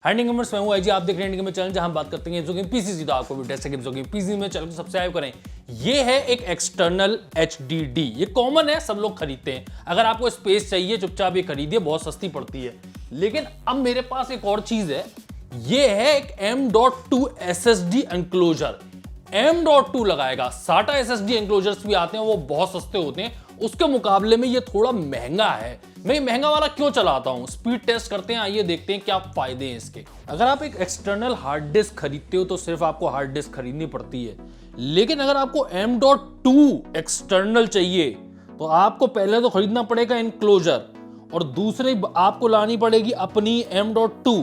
Handing gamers मैं हूं आई जी, आप देख रहे हैं हैंडिंग गेमर चैनल जहां हम बात करते हैं गेम्स की पीसी सीधा आपको भी टेस्ट गेम्स की पीसी में चैनल को सब्सक्राइब करें। ये है एक एक्सटर्नल HDD, ये कॉमन है, सब लोग खरीदते हैं। अगर आपको स्पेस चाहिए चुपचाप ये खरीदिए, बहुत सस्ती पड़ती है। लेकिन अब मेरे पास एक और चीज है, ये है एक M.2 SSD एनक्लोजर। M.2 लगाएगा। SATA SSD एनक्लोजर्स भी आते हैं, वो बहुत सस्ते होते हैं, उसके मुकाबले में ये थोड़ा महंगा है। मैं ये महंगा वाला क्यों चलाता हूं? स्पीड टेस्ट करते हैं, आइए देखते हैं क्या फायदे हैं इसके। अगर आप एक एक्सटर्नल हार्ड डिस्क खरीदते हो तो सिर्फ आपको हार्ड डिस्क खरीदनी पड़ती है, लेकिन अगर आपको M.2 एक्सटर्नल चाहिए तो आपको पहले तो खरीदना पड़ेगा एनक्लोजर और दूसरी आपको लानी पड़ेगी अपनी M.2,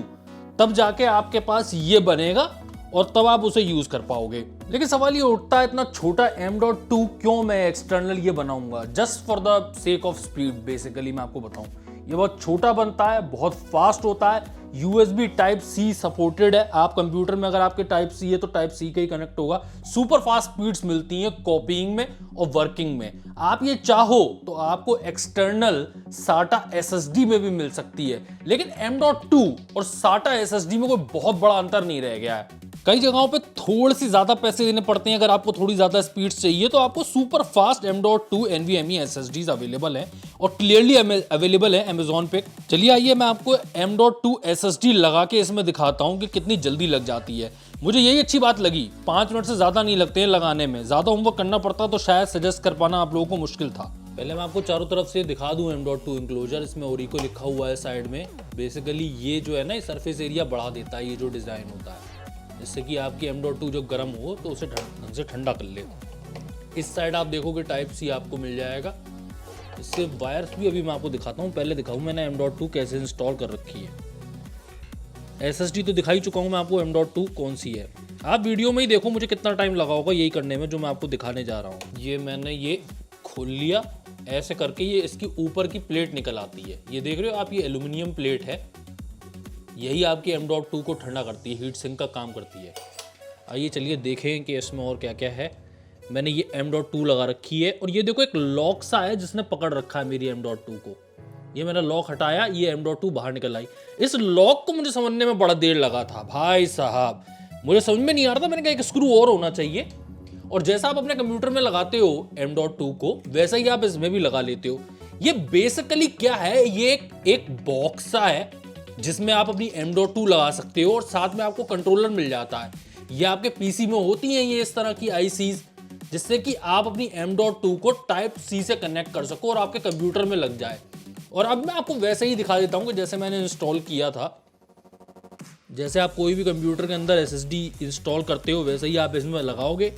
तब जाके आपके पास ये बनेगा और तब आप उसे यूज कर पाओगे। लेकिन सवाल ये उठता है, इतना छोटा M.2 क्यों मैं एक्सटर्नल ये बनाऊंगा? Just for the sake of speed. Basically मैं आपको बताऊं, ये बहुत छोटा बनता है, बहुत फास्ट होता है, USB Type-C सपोर्टेड है। आप कंप्यूटर में अगर आपके Type-C है तो Type-C का ही कनेक्ट होगा। सुपर फास्ट स्पीड्स मिलती हैं कॉपीइंग में और वर्किंग में। आप ये चाहो तो आपको एक्सटर्नल SATA SSD में भी मिल सकती है, लेकिन M.2 और SATA SSD में कोई बहुत बड़ा अंतर नहीं रह गया है। कई जगहों पे थोड़ी सी ज्यादा पैसे देने पड़ते हैं। अगर आपको थोड़ी ज्यादा स्पीड चाहिए तो आपको super fast M.2 NVMe SSDs available हैं और क्लियरली अवेलेबल है Amazon पे। चलिए आइए मैं आपको M.2 SSD लगा के इसमें दिखाता हूं कि कितनी जल्दी लग जाती है। मुझे यही अच्छी बात लगी, 5 मिनट से ज्यादा नहीं लगते हैं लगाने में। ज्यादा होमवर्क करना पड़ता तो शायद सजेस्ट कर पाना आप लोगों को मुश्किल था। पहले मैं आपको चारों तरफ से दिखा दूं M.2 इंक्लोजर। इसमें ओरिको लिखा हुआ है साइड में। बेसिकली ये जो है ना, सरफेस एरिया बढ़ा देता है, ये जो डिजाइन होता है, जिससे कि आपकी M.2 जो गर्म हो तो उसे ढंग से ठंडा कर ले। इस साइड आप देखोगे Type-C आपको मिल जाएगा। इससे वायर्स भी अभी मैं आपको दिखाता हूँ। पहले दिखाऊँ मैंने M.2 कैसे इंस्टॉल कर रखी है। SSD तो दिखा ही चुका हूँ मैं आपको, M.2 कौन सी है आप वीडियो में ही देखो। मुझे कितना टाइम लगा होगा यही करने में जो मैं आपको दिखाने जा रहा हूँ। ये मैंने ये खोल लिया ऐसे करके, ये इसकी ऊपर की प्लेट निकल आती है, ये देख रहे हो आप, ये एल्यूमिनियम प्लेट है। यही आपकी M.2 को ठंडा करती है, हीट सिंक का काम करती है। आइए चलिए देखें कि इसमें और क्या क्या है। मैंने ये M.2 लगा रखी है और ये देखो एक लॉक सा है जिसने पकड़ रखा है मेरी M.2 को। ये मैंने लॉक हटाया, ये M.2 बाहर निकल आई। इस लॉक को मुझे समझने में बड़ा देर लगा था भाई साहब, मुझे समझ में नहीं आ रहा था। मैंने कहा एक स्क्रू और होना चाहिए। और जैसा आप अपने कंप्यूटर में लगाते हो M.2 को, वैसा ही आप इसमें भी लगा लेते हो। ये बेसिकली क्या है, ये एक बॉक्स सा है जिसमें आप अपनी M.2 लगा सकते हो और साथ में आपको कंट्रोलर मिल जाता है। ये आपके पीसी में होती हैं ये इस तरह की ICs, जिससे कि आप अपनी M.2 को Type-C से कनेक्ट कर सको और आपके कंप्यूटर में लग जाए। और अब मैं आपको वैसे ही दिखा देता हूं कि जैसे मैंने इंस्टॉल किया था। जैसे आप कोई भी कंप्यूटर के अंदर SSD इंस्टॉल करते हो वैसे ही आप इसमें लगाओगे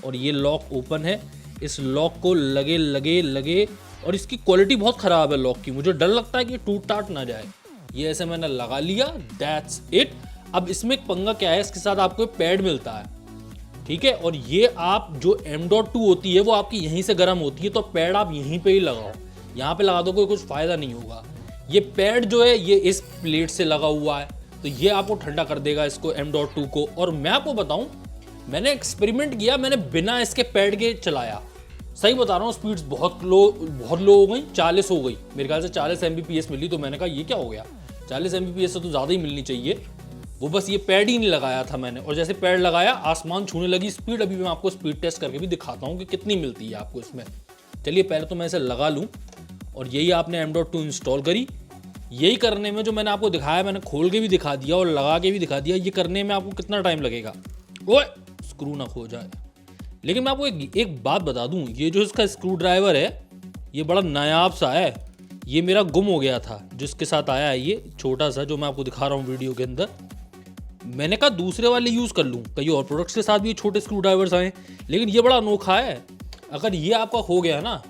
और ये लॉक ओपन है। इस लॉक को लगे और इसकी क्वालिटी बहुत ख़राब है लॉक की, मुझे डर लगता है कि टूट टाट ना जाए। ये ऐसे मैंने लगा लिया, दैट्स इट। अब इसमें एक पंगा क्या है, इसके साथ आपको एक पैड मिलता है, ठीक है। और ये आप जो M.2 होती है वो आपकी यहीं से गर्म होती है, तो पैड आप यहीं पे ही लगाओ। यहाँ पे लगा दो कोई कुछ फायदा नहीं होगा। ये पैड जो है ये इस प्लेट से लगा हुआ है, तो ये आपको ठंडा कर देगा इसको M.2 को। और मैं आपको बताऊं, मैंने एक्सपेरिमेंट किया, मैंने बिना इसके पैड के चलाया। सही बता रहा हूँ, स्पीड्स बहुत लो हो गई, 40 हो गई मेरे ख्याल से, 40 Mbps मिली। तो मैंने कहा ये क्या हो गया, 40 Mbps से तो ज़्यादा ही मिलनी चाहिए। वो बस ये पैड ही नहीं लगाया था मैंने, और जैसे पैड लगाया आसमान छूने लगी स्पीड। अभी मैं आपको स्पीड टेस्ट करके भी दिखाता हूँ कि कितनी मिलती है आपको इसमें। चलिए पहले तो मैं इसे लगा लूँ। और यही आपने M.2 इंस्टॉल करी। यही करने में जो मैंने आपको दिखाया, मैंने खोल के भी दिखा दिया और लगा के भी दिखा दिया। ये करने में आपको कितना टाइम लगेगा, ओए स्क्रू ना खो जाए। लेकिन मैं आपको एक बात बता दूं, ये जो इसका स्क्रू ड्राइवर है ये बड़ा नायाब सा है। ये मेरा गुम हो गया था, जिसके साथ आया है ये छोटा सा, जो मैं आपको दिखा रहा हूँ वीडियो के अंदर। मैंने कहा दूसरे वाले यूज़ कर लूँ, कई और प्रोडक्ट्स के साथ भी ये छोटे स्क्रू ड्राइवर्स आए, लेकिन ये बड़ा अनोखा है। अगर ये आपका खो गया ना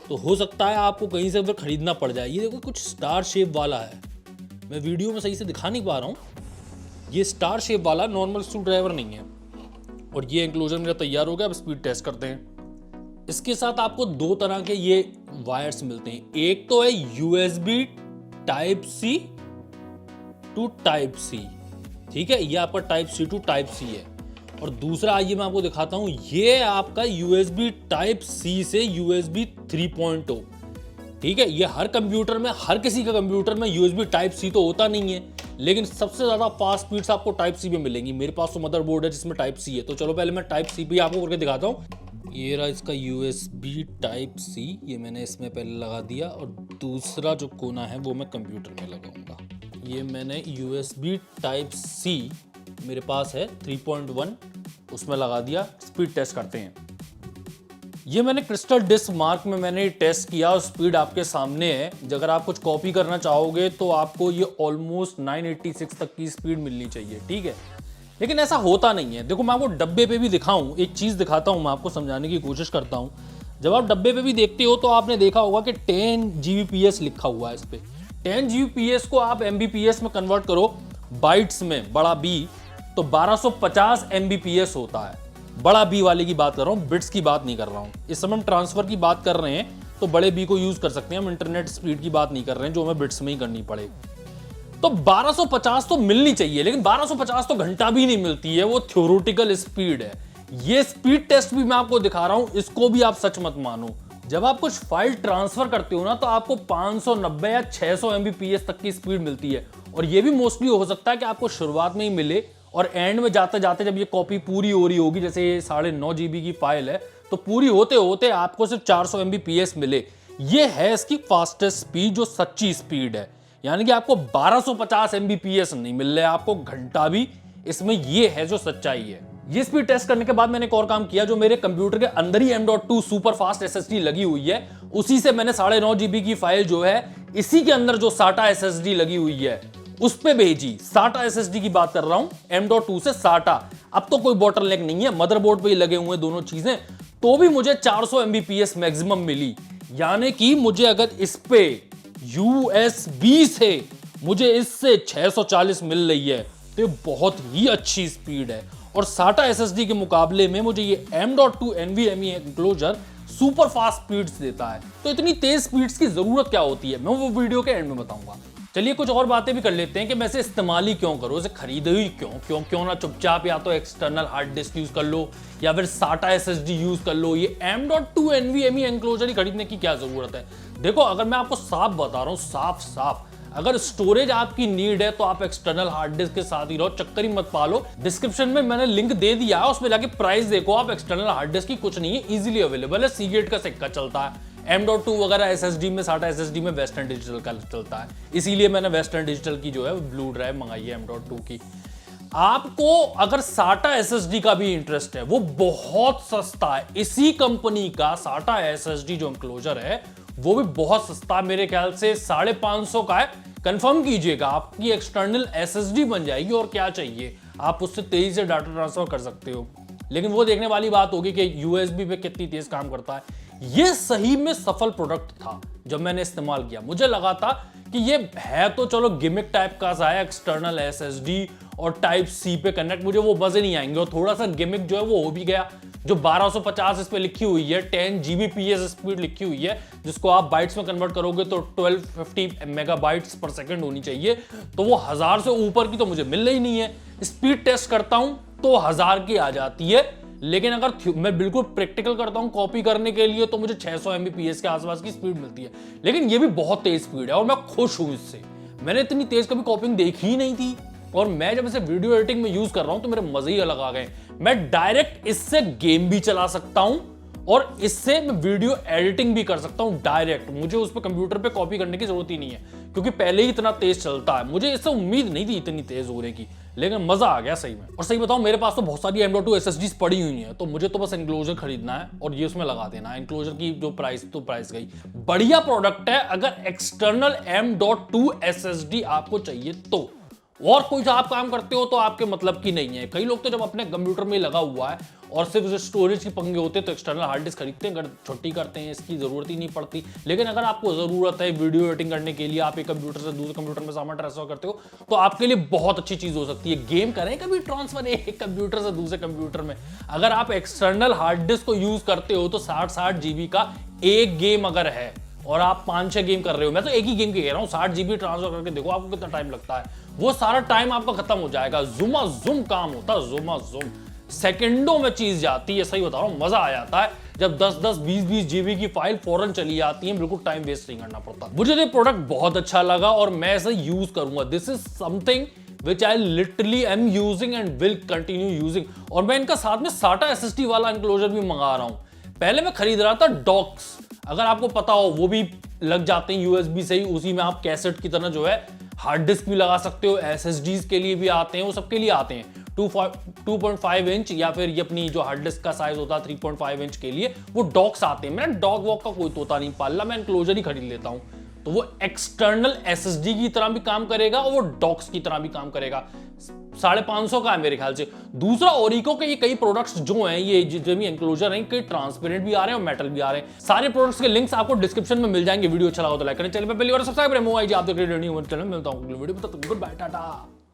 तो हो सकता है आपको कहीं से फिर खरीदना पड़ जाए। ये देखो कुछ स्टार शेप वाला है, मैं वीडियो में सही से दिखा नहीं पा रहा हूँ। ये स्टार शेप वाला नॉर्मल स्क्रू ड्राइवर नहीं है। और ये एंक्लोजर मेरा तैयार हो गया, अब स्पीड टेस्ट करते हैं। इसके साथ आपको 2 तरह के ये वायर्स मिलते हैं। एक तो है USB Type-C to Type-C, ठीक है, ये आपका Type-C to Type-C है। और दूसरा आइए मैं आपको दिखाता हूं, ये आपका USB Type-C से USB 3.0, ठीक है। ये हर कंप्यूटर में, हर किसी का कंप्यूटर में USB Type-C तो होता नहीं है, लेकिन सबसे ज़्यादा फास्ट स्पीड्स आपको टाइप सी में मिलेंगी। मेरे पास तो मदरबोर्ड है जिसमें टाइप सी है, तो चलो पहले मैं टाइप सी भी आपको करके दिखाता हूँ। ये रहा इसका USB टाइप सी, ये मैंने इसमें पहले लगा दिया और दूसरा जो कोना है वो मैं कंप्यूटर में लगाऊंगा। ये मैंने USB टाइप सी मेरे पास है 3.1, उसमें लगा दिया। स्पीड टेस्ट करते हैं। ये मैंने क्रिस्टल डिस्क मार्क में मैंने टेस्ट किया और स्पीड आपके सामने है। अगर आप कुछ कॉपी करना चाहोगे तो आपको ये ऑलमोस्ट 986 तक की स्पीड मिलनी चाहिए, ठीक है। लेकिन ऐसा होता नहीं है। देखो मैं आपको डब्बे पे भी दिखाऊं, एक चीज़ दिखाता हूं, मैं आपको समझाने की कोशिश करता हूं। जब आप डब्बे पे भी देखते हो तो आपने देखा होगा कि 10 Gbps लिखा हुआ है इस पर। 10 Gbps को आप Mbps में कन्वर्ट करो बाइट्स में, बड़ा B, तो 1250 Mbps होता है। बड़ा बी वाले की बात कर रहा हूँ, बिट्स की बात नहीं कर रहा हूँ। इस समय हम ट्रांसफर की बात कर रहे हैं तो बड़े बी को यूज कर सकते हैं, हम इंटरनेट स्पीड की बात नहीं कर रहे हैं जो हमें बिट्स में ही करनी पड़े। तो 1250 तो मिलनी चाहिए, लेकिन 1250 तो घंटा भी नहीं मिलती है, वो थ्योरेटिकल स्पीड है। ये स्पीड टेस्ट भी मैं आपको दिखा रहा हूं, इसको भी आप सच मत मानो। जब आप कुछ फाइल ट्रांसफर करते हो ना तो आपको 590 या 600 Mbps तक की स्पीड मिलती है, और ये भी मोस्टली हो सकता है कि आपको शुरुआत में ही मिले और एंड में जाते जाते जब ये कॉपी पूरी हो रही होगी, जैसे ये 9.5 GB की फाइल है, तो पूरी होते होते आपको सिर्फ 400 Mbps मिले। ये है इसकी फास्टेस्ट स्पीड, जो सच्ची स्पीड है। यानी कि आपको 1250 Mbps नहीं मिल रहा है, आपको घंटा भी इसमें, ये है जो सच्चाई है। ये स्पीड टेस्ट करने के बाद मैंने एक और काम किया, जो मेरे कंप्यूटर के अंदर ही M.2 सुपर फास्ट SSD लगी हुई है, उसी से मैंने 9.5 GB की फाइल जो है इसी के अंदर जो SATA SSD लगी हुई है उस पे भेजी। SATA SSD की बात कर रहा हूं, M.2 से SATA। अब तो कोई बॉटलनेक नहीं है, मदरबोर्ड पे ही लगे हुए दोनों चीजें, तो भी मुझे 400 Mbps मैक्सिमम मिली। यानी कि मुझे अगर इस पे USB से मुझे इससे 640 मिल रही है तो ये बहुत ही अच्छी स्पीड है। और SATA SSD के मुकाबले में मुझे ये M.2 NVMe enclosure super fast speeds देता है। तो इतनी तेज स्पीड्स की जरूरत क्या होती है, मैं वो वीडियो के एंड में बताऊंगा। चलिए कुछ और बातें भी कर लेते हैं कि मैं इसे इस्तेमाल ही क्यों करूं, इसे खरीदे ही क्यों ना चुपचाप या तो एक्सटर्नल हार्ड डिस्क यूज कर लो या फिर SATA SSD यूज कर लो। ये M.2 NVMe एनक्लोजर ही खरीदने की क्या जरूरत है। देखो अगर मैं आपको साफ बता रहा हूं, साफ अगर स्टोरेज आपकी नीड है तो आप एक्सटर्नल हार्ड डिस्क के साथ ही रहो, चक्कर ही मत पालो। डिस्क्रिप्शन में मैंने लिंक दे दिया है, उसमें जाके प्राइस देखो आप। एक्सटर्नल हार्ड डिस्क की कुछ नहीं है, इजीली अवेलेबल है। सीगेट का सिक्का चलता है, M.2 वगैरह SSD में, SATA SSD में वेस्टर्न डिजिटल का चलता है, इसीलिए मैंने वेस्टर्न डिजिटल की जो है ब्लू ड्राइव मंगाई है M.2 की। आपको अगर SATA SSD का भी इंटरेस्ट है, वो बहुत सस्ता है। इसी कंपनी का SATA SSD जो एनक्लोजर है वो भी बहुत सस्ता, मेरे ख्याल से 550 का है। कंफर्म कीजिएगा, आपकी एक्सटर्नल SSD बन जाएगी और क्या चाहिए, आप उससे तेजी से डाटा ट्रांसफर कर सकते हो। लेकिन वो देखने वाली बात होगी कि USB पे कितनी तेज काम करता है। ये सही में सफल प्रोडक्ट था जब मैंने इस्तेमाल किया। मुझे लगा था कि ये है तो चलो गिमिक टाइप का सा है, एक्सटर्नल SSD और टाइप सी पे कनेक्ट, मुझे वो मजे नहीं आएंगे। और थोड़ा सा गिमिक जो है वो हो भी गया। जो 1250 इस पे लिखी हुई है, 10 Gbps स्पीड लिखी हुई है, जिसको आप बाइट्स में कन्वर्ट करोगे तो 1250 मेगाबाइट्स पर सेकंड होनी चाहिए, तो वो 1000 से ऊपर की तो मुझे मिल रही नहीं है। स्पीड टेस्ट करता हूं तो 1000 की आ जाती है, लेकिन अगर मैं बिल्कुल प्रैक्टिकल करता हूं कॉपी करने के लिए तो मुझे 600 Mbps के आसपास की स्पीड मिलती है। लेकिन ये भी बहुत तेज स्पीड है और मैं खुश हूं इससे। मैंने इतनी तेज कभी कॉपिंग देखी ही नहीं थी, और मैं जब इसे वीडियो एडिटिंग में यूज कर रहा हूं तो मेरे मजे ही अलग आ गए। मैं डायरेक्ट इससे गेम भी चला सकता हूं और इससे मैं वीडियो एडिटिंग भी कर सकता हूं डायरेक्ट। मुझे उस पर कंप्यूटर पे कॉपी करने की जरूरत ही नहीं है, क्योंकि पहले ही इतना तेज चलता है। मुझे इससे उम्मीद नहीं थी इतनी तेज होने की, लेकिन मजा आ गया सही में। और सही बताऊं, मेरे पास तो बहुत सारी M.2 SSDs पड़ी हुई है, तो मुझे तो बस एनक्लोजर खरीदना है और ये उसमें लगा देना है। एनक्लोजर की जो प्राइस गई, बढ़िया प्रोडक्ट है अगर एक्सटर्नल M.2 SSD आपको चाहिए तो। और कोई सा आप काम करते हो तो आपके मतलब की नहीं है। कई लोग तो जब अपने कंप्यूटर में लगा हुआ है और सिर्फ उसे स्टोरेज की पंगे होते हैं तो एक्सटर्नल हार्ड डिस्क खरीदते हैं, अगर छुट्टी करते हैं, इसकी जरूरत ही नहीं पड़ती। लेकिन अगर आपको जरूरत है वीडियो एडिटिंग करने के लिए, आप एक कंप्यूटर से दूसरे कंप्यूटर में सामान ट्रांसफर करते हो, तो आपके लिए बहुत अच्छी चीज हो सकती है। गेम करें कभी ट्रांसफर एक कंप्यूटर से दूसरे कंप्यूटर में, अगर आप एक्सटर्नल हार्ड डिस्क को यूज करते हो तो 60 GB का एक गेम अगर है और आप 5-6 गेम कर रहे हो, मैं तो एक ही गेम की कह रहा हूं, 60 GB ट्रांसफर करके देखो आपको कितना टाइम लगता है। वो सारा टाइम आपका खत्म हो जाएगा। जुमा जुम काम होता है, जुमा जुम, सेकंडों में चीज जाती है। सही बता रहा हूं, मजा आ जाता है। जब 10-10, 20-20 जीबी की फाइल फौरन चली आती है, बिल्कुल टाइम वेस्ट नहीं करना पड़ता। मुझे ये प्रोडक्ट बहुत अच्छा लगा और मैं इसे यूज करूंगा। This is something which I literally am using and will continue using। और मैं इनका साथ में SATA SSD वाला एनक्लोजर भी मंगा रहा हूं। पहले मैं खरीद रहा था डॉक्स, अगर आपको पता हो वो भी लग जाते हैं USB से ही, उसी में आप कैसेट की तरह जो है हार्ड डिस्क भी लगा सकते हो, SSDs के लिए भी आते हैं, वो सबके लिए आते हैं। 2.5 इंच या फिर ये अपनी जो हार्ड डिस्क का साइज होता है 3.5 इंच के लिए वो डॉक्स आते हैं। मेरा डॉग वॉक का कोई तोता नहीं पाला, मैं एनक्लोजर ही खरीद लेता हूं। तो वो एक्सटर्नल SSD की तरह भी काम करेगा और वो डॉक्स की तरह भी काम करेगा। 550 का है मेरे ख्याल से। दूसरा ओरिको के ये कई प्रोडक्ट्स जो हैं, ये जो भी एनक्लोजर हैं, कई ट्रांसपेरेंट भी आ रहे हैं और मेटल भी आ रहे हैं। सारे प्रोडक्ट्स के लिंक्स आपको डिस्क्रिप्शन में मिल जाएंगे। वीडियो अच्छा लगा तो लाइक करें, चैनल पे पहली बार सब्सक्राइब करें। मोबाइल आप देख रहे हैं चैनल, मिलता हूं अगली वीडियो में। Good bye, Tata.